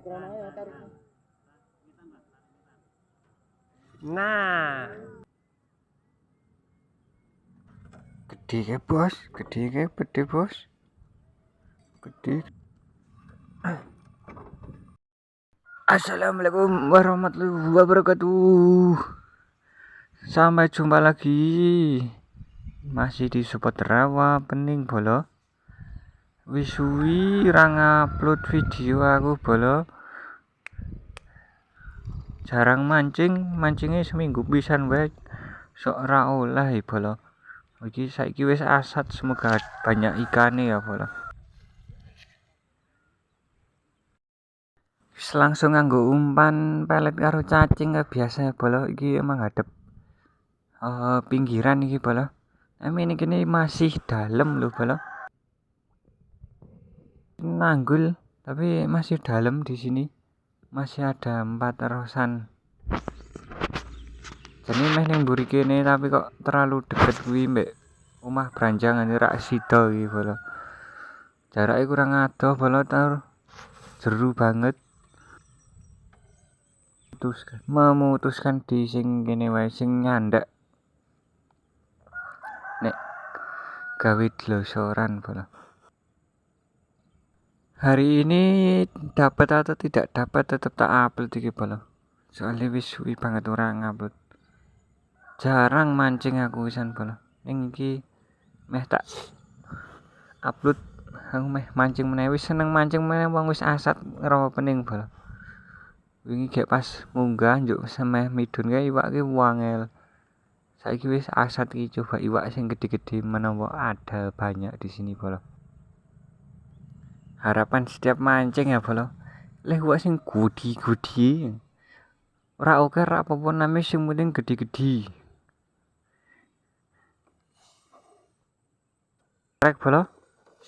Nah, gede ke bos, gede bos, gede. Assalamualaikum warahmatullahi wabarakatuh. Sampai jumpa lagi. Masih di support rawa pening bolo. Wisuwi rang upload video aku bolo. Jarang mancingnya seminggu pisan wae. Sok ora oleh bolo. Iki saiki wis asat, semoga banyak ikane ya bolo. Langsung nganggo umpan pelet karo cacing biasa bolo. Iki emang hadep pinggiran iki bolo. Ini kini masih dalam loh bolo. Nanggul tapi masih dalam di sini. Masih ada 4 rosan. Jadi meh ning mburi kene tapi kok terlalu deket kuwi mbek omah branjangan rak sida iki bolo. Jarake kurang adoh bolo jeru banget. Memutuskan di sing kene wae sing nyandak. Nek gawe dlosoran bolo. Hari ini dapat atau tidak dapat tetap tak upload iki bolo. Soalnya wis suwi banget ora ngupload. Jarang mancing aku wisan bolo. Ning iki meh tak upload, aku meh mancing meneh, wis seneng mancing meneh wong wis asat ngrawa pening bolo. Wingi gek pas munggah njuk semeh midun kae iwake wangel. Saiki wis asat iki coba iwak sing gede-gede menawa ada banyak di sini bolo. Harapan setiap mancing ya bolo. Leh iwak sing gudi-gudi. Ora oke ora apa-apa name sing penting gede-gede. Rek bolo.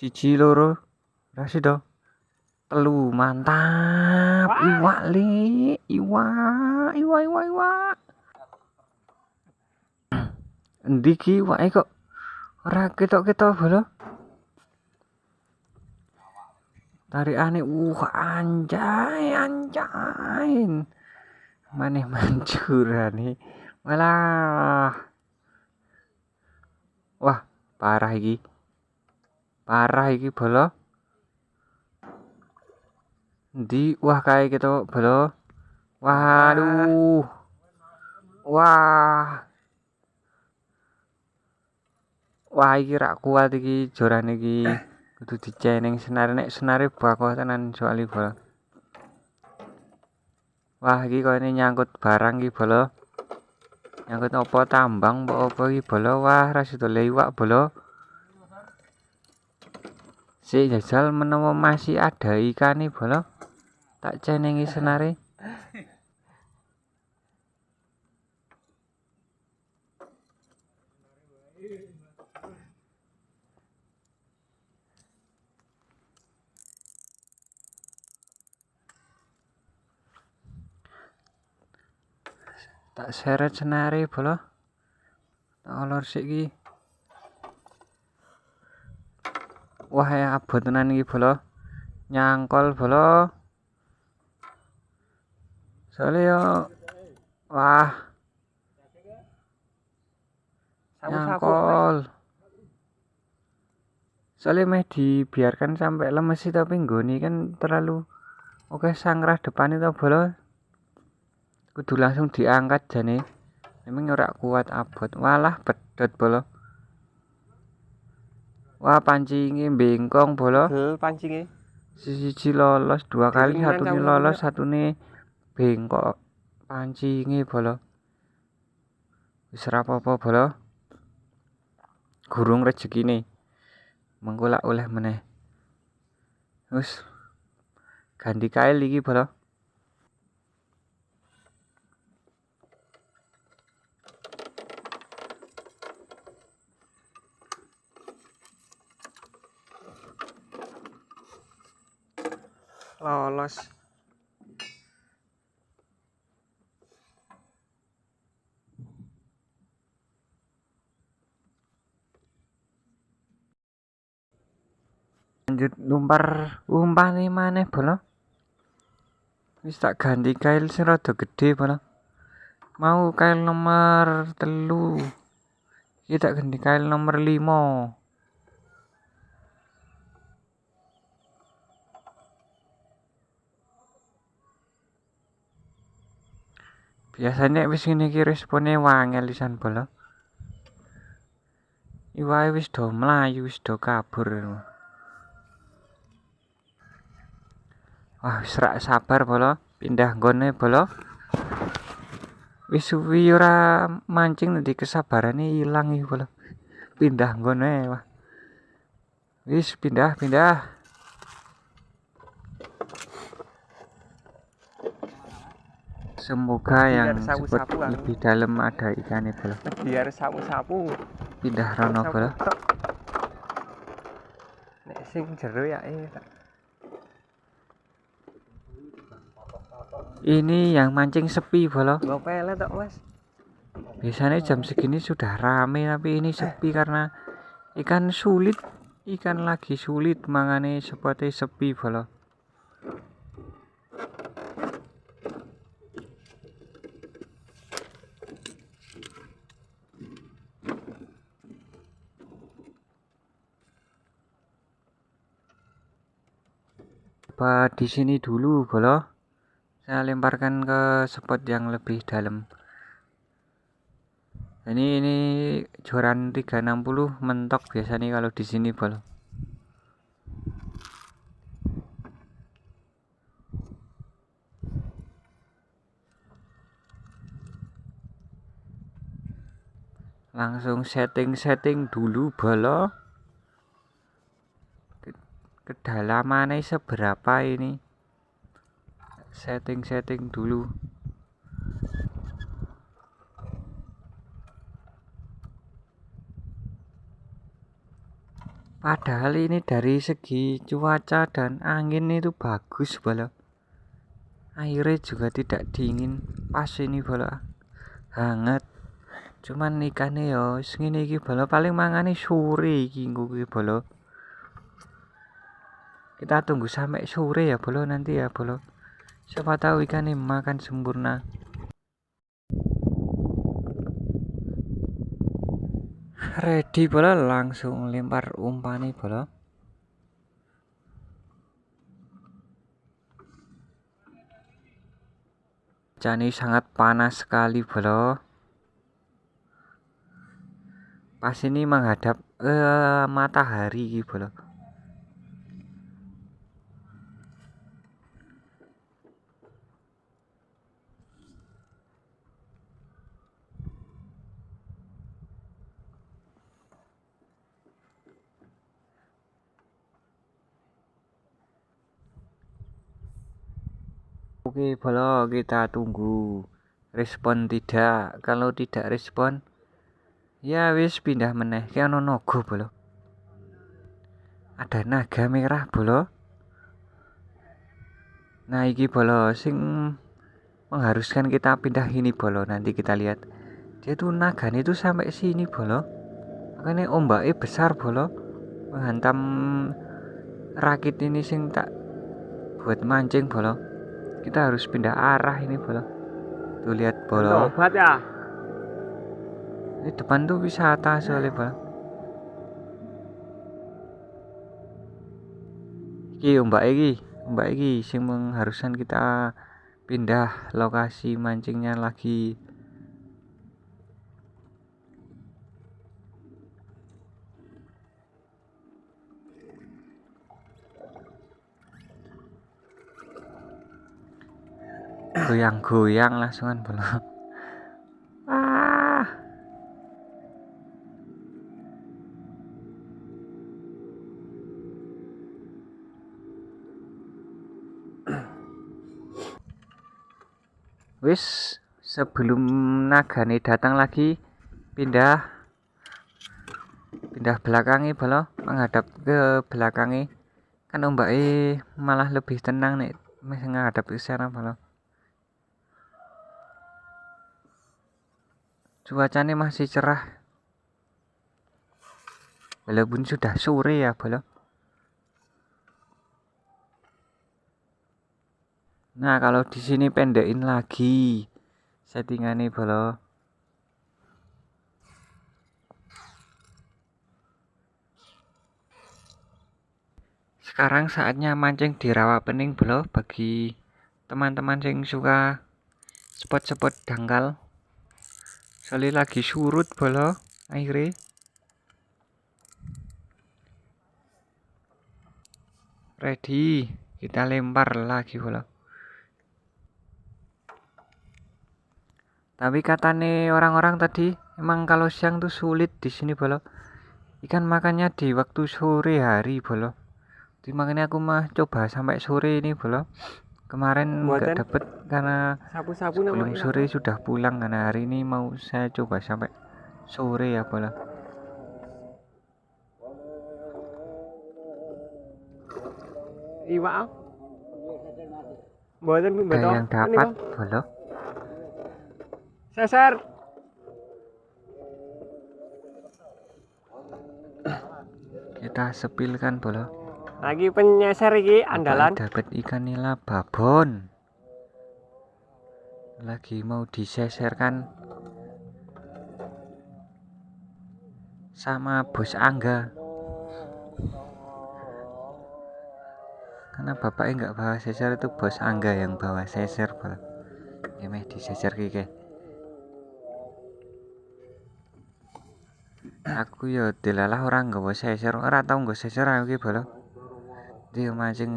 1 2 rasido. 3 mantap. Iwak le, iwak. Endi ki iwake kok ora ketok-ketok bolo. Tarikane anjay. Maneh mancurane. Walah. Wah, parah iki bolo. Endi wah kae ketok bolo. Waduh. Wah iki rak kuat iki jorane iki. Kudu diceneng senar, nek senare bakoh tenan soalé bolo. Wah iki koyo nyangkut barang iki bolo. Nyangkut apa tambang apa iki bolo. Wah rasido le iwak bolo. Si jajal menawa masih ada ikan nih bolo. Tak cenengi senare. Tak seret senare bolo. Tak olor sik iki. Wah ya abot tenan iki bolo. Nyangkol bolo. Soale yo wah. Nyangkol. Soale meh dibiarkan sampai lemes sih tapi nggone kan terlalu oke sangrah depan itu bolo. Kudu langsung diangkat jane. Memang ora kuat abot. Walah pedot bolo. Wah pancinge bengkong bolo. Pancinge. Siji lolos 2 kali, satune lolos, satune bengkok. Pancinge bolo. Wis ora apa-apa bolo. Gurung rezekine. Mengko lak oleh meneh. Wis ganti kail iki bolo. Lolos. Lanjut lumpar umpane maneh bolo. Wis tak ganti kail sing rada gedhe pala. Mau kail nomor 3. Iki tak ganti kail nomor 5. Biasanya wis ngene iki respone wangel pisan pala. Iwake wis do mlayu, wis do kabur. Wah, wis rak sabar pala pindah nggone pala. Wis suwi ora mancing nanti kesabarane ilang iki pala. Pindah nggone wah. Wis pindah. Semoga yang spot lebih dalam ada ikannya pala. Biar sapu-sapu. Pindah rono pala. Nek sing jero ya Ini yang mancing sepi pala. Gak pelet tok, Mas. Biasanya jam segini sudah rame tapi ini sepi karena ikan lagi sulit mangane spotnya sepi pala. Apa di sini dulu pala. Saya lemparkan ke spot yang lebih dalam. Ini joran 360 mentok biasanya kalau di sini pala. Langsung setting dulu pala. Kedalamannya seberapa ini? Setting dulu. Padahal ini dari segi cuaca dan angin itu bagus pala. Airnya juga tidak dingin, pas ini pala. Hangat. Cuman ikannya ya segini iki pala paling mangane sore iki pala. Kita tunggu sampai sore ya pala nanti ya pala. Siapa tahu ikannya makan sempurna. Ready pala langsung lempar umpan nih pala. Cuaca sangat panas sekali pala. Pas ini menghadap matahari gitu pala. Oke pala, kita tunggu respon tidak. Kalau tidak respon ya wis pindah meneh ke ono naga pala. Ada naga merah pala. Nah iki pala sing mengharuskan kita pindah ini pala. Nanti kita lihat dia tuh naganya itu sampai sini pala. Makanya ombaknya besar pala, menghantam rakit ini sing tak buat mancing pala. Kita harus pindah arah ini pala. Tuh lihat pala. Obat ya. Ini depan tuh wisata soalnya pala. Iki ombak iki sing mengharuskan kita pindah lokasi mancingnya lagi. Goyang-goyang langsungan pala. Wis sebelum nagane datang lagi pindah belakangnya pala, menghadap ke belakangnya. Kan ombaknya malah lebih tenang nih menghadap ke sana pala. Cuacanya masih cerah. Walaupun sudah sore ya pala. Nah, kalau di sini pendekin lagi settingannya bolo. Sekarang saatnya mancing di rawa pening bolo bagi teman-teman yang suka spot-spot dangkal. Soalnya lagi surut bolo airnya. Ready, kita lempar lagi bolo. Tapi katanya orang-orang tadi emang kalau siang tuh sulit di sini bolo. Ikan makannya di waktu sore hari bolo. Jadi makanya aku mah coba sampai sore ini bolo. Kemarin nggak dapet karena Sapu-sapu sebelum nama sore sudah pulang, karena hari ini mau saya coba sampai sore ya bolo. Iwak. Mboten Ada betul. yang dapat bolo. Seser. Kita sepilkan bolo. Lagi penyeser iki andalan. Dapat ikan nila babon. Lagi mau diseserkan sama bos Angga. Karena bapaknya nggak bawa seser, itu bos Angga yang bawa seser bolo. Ya meh diseser kike. Aku ya delalah orang nggawa seser, ora tau nggo seser aku iki bolo. Dia mancing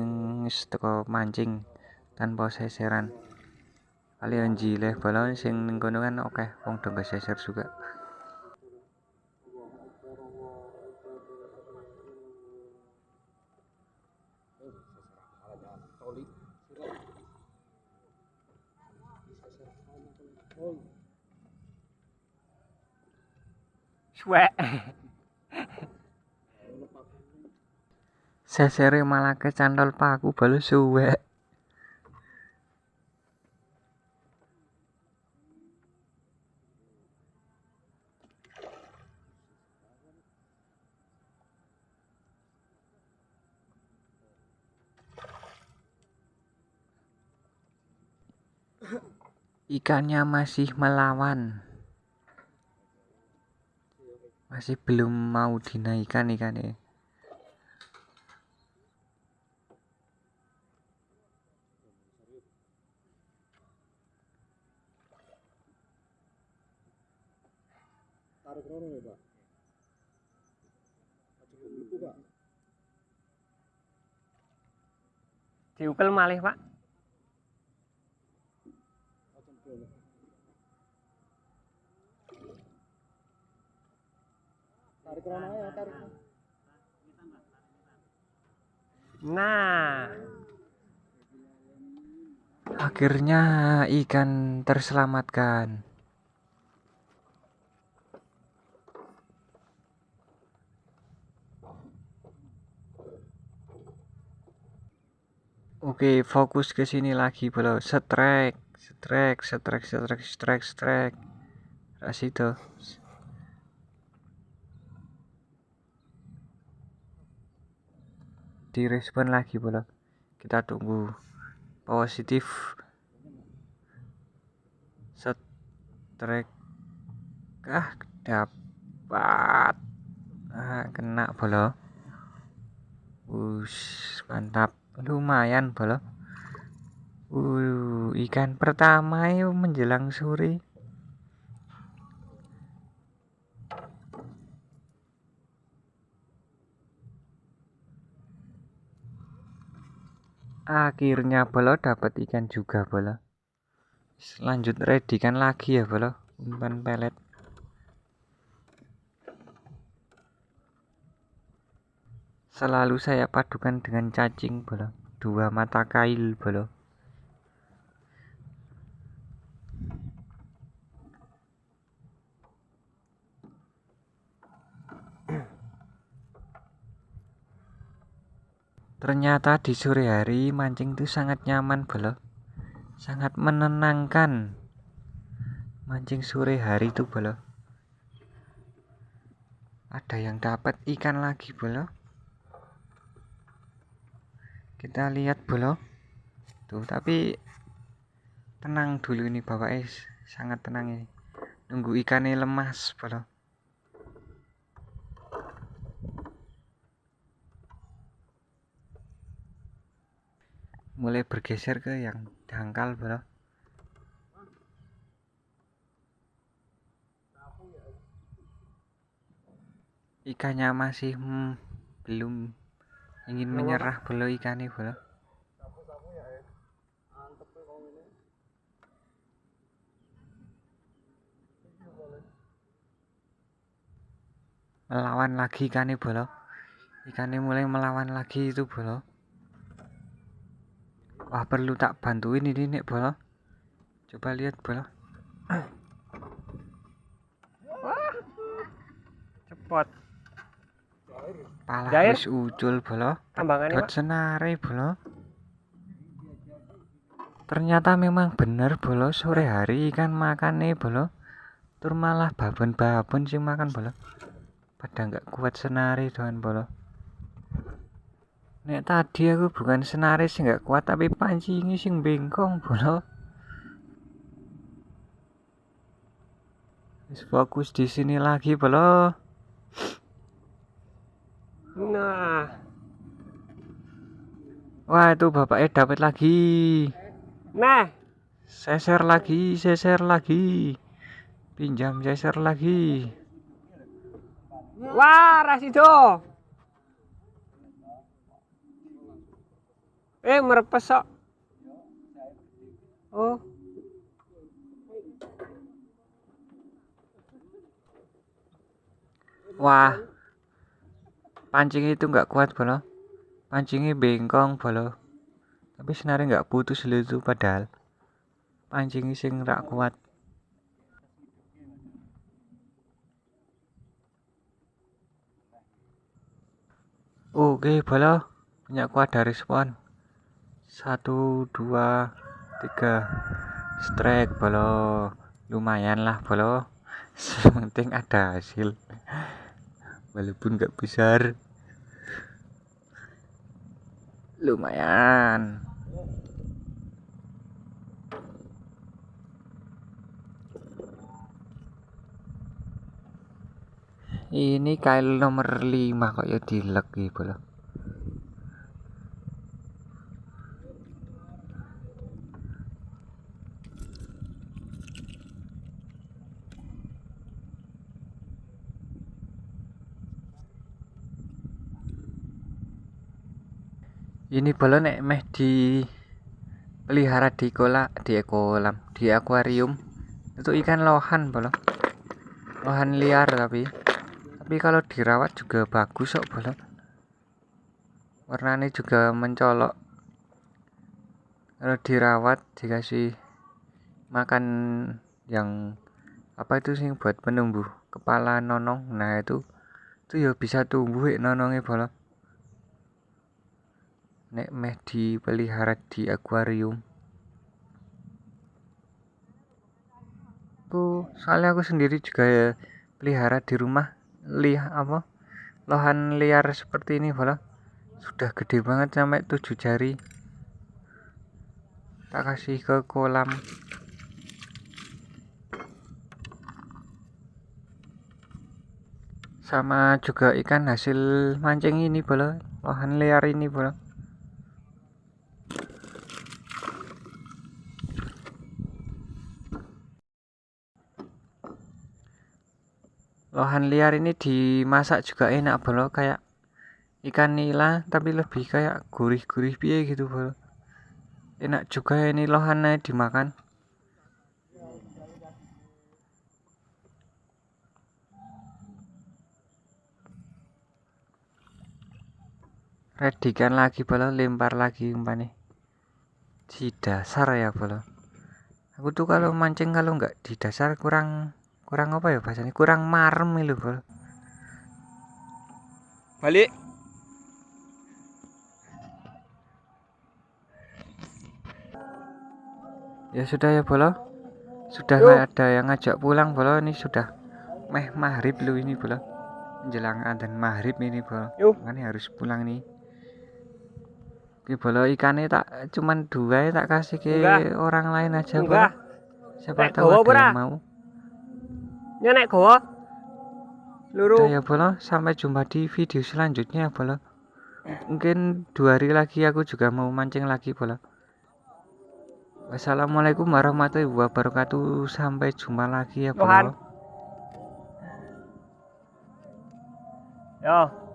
teko mancing tanpa seseran. Kalian jileh bolo sing ning kono kan akeh wong do seser juga. Suwek. Sesere malah kecantol paku bolo suwek. Ikannya masih melawan. Masih belum mau dinaikkan ikannya. Tarik rono ya, Pak. Pak. Diukel malih, Pak. Tarik rono ya, tarik. Nah, Akhirnya ikan terselamatkan. Oke, fokus ke sini lagi bro. Strike. Ras itu. Direspon lagi bro. Kita tunggu positif. Strike. Dapat. Kena bro. Mantap. Lumayan bro. Ikan pertama itu menjelang sore. Akhirnya bolo dapat ikan juga bolo. Lanjut ready kan lagi ya bolo. Umpan pelet. Selalu saya padukan dengan cacing bolo. 2 mata kail bolo. Ternyata di sore hari mancing itu sangat nyaman bolo. Sangat menenangkan. Mancing sore hari itu bolo. Ada yang dapat ikan lagi bolo. Kita lihat bolo. tuh, tapi tenang dulu ini bapaknya, sangat tenang ini, nunggu ikannya lemas bolo. Mulai bergeser ke yang dangkal bolo. Ikannya masih belum ingin menyerah bolo, ikannya bolo. Melawan lagi ikannya bolo. Ikannya mulai melawan lagi itu bolo. Wah, perlu tak bantuin ini nek bolo. Coba lihat bolo. Cepot. Pala Jair. wis ucul bolo. Tambangannya, Dot Pak. senare bolo. Ternyata memang bener bolo, sore hari ikan makan nih bolo. Tur malah babon-babon sing makan bolo. Pada nggak kuat senare doan bolo. Nek tadi aku bukan senare sing nggak kuat, tapi pancingnya sing bengkong bolo. Wis fokus di sini lagi bolo. Nah, Wah, itu bapaknya dapat lagi. nah, Seser lagi. Pinjam seser lagi. wah, Rasido. Merepes sok. Oh, Wah, pancing itu nggak kuat bolo. Pancingnya bengkong bolo. Tapi senarnya nggak putus itu padahal. Pancingnya sing nggak kuat. Oke bolo, punya kuat dari respon. 1, 2, 3 strike bolo. Lumayan lah bolo. Penting ada hasil. Walaupun nggak besar. Lumayan. Ini kail nomor 5 kok ya dilek gitu loh. Ini bolo nek meh di pelihara di di akuarium itu ikan lohan bolo. Lohan liar tapi kalau dirawat juga bagus kok bolo. Warnanya juga mencolok. Kalau dirawat dikasih makan yang apa itu sih buat penumbuh kepala nonong. Nah itu ya bisa tumbuh nonongnya bolo. Nek meh dipelihara di akuarium. Soalnya aku sendiri juga ya pelihara di rumah lohan liar seperti ini bolo. Sudah gede banget sampai 7 jari. Tak kasih ke kolam. Sama juga ikan hasil mancing ini bolo, lohan liar ini bolo. Lohan liar ini dimasak juga enak bolo, kayak ikan nila tapi lebih kayak gurih-gurih piye gitu bolo. Enak juga ini lohannya dimakan. Redikan lagi bolo, lempar lagi umpannya. Di dasar ya bolo. Aku tuh kalau mancing kalau nggak di dasar kurang apa ya bahasanya, kurang marem itu bolo. balik. Ya sudah ya bolo. Sudah Yuk. ada yang ngajak pulang bolo, ini sudah meh maghrib lu ini bolo. Menjelang adzan maghrib ini bolo. Yuk. Makanya harus pulang nih. Ki bolo ikannya tak cuman 2 ya, tak kasih ke Enggak. orang lain aja bolo. Enggak. Siapa Nek tahu gowo ada ora? yang mau. Ya nek gowo. Luru. Udah ya bolo, sampai jumpa di video selanjutnya bolo. Mungkin 2 hari lagi aku juga mau mancing lagi bolo. Wassalamualaikum warahmatullahi wabarakatuh. Sampai jumpa lagi ya Tuhan. bolo. Yo.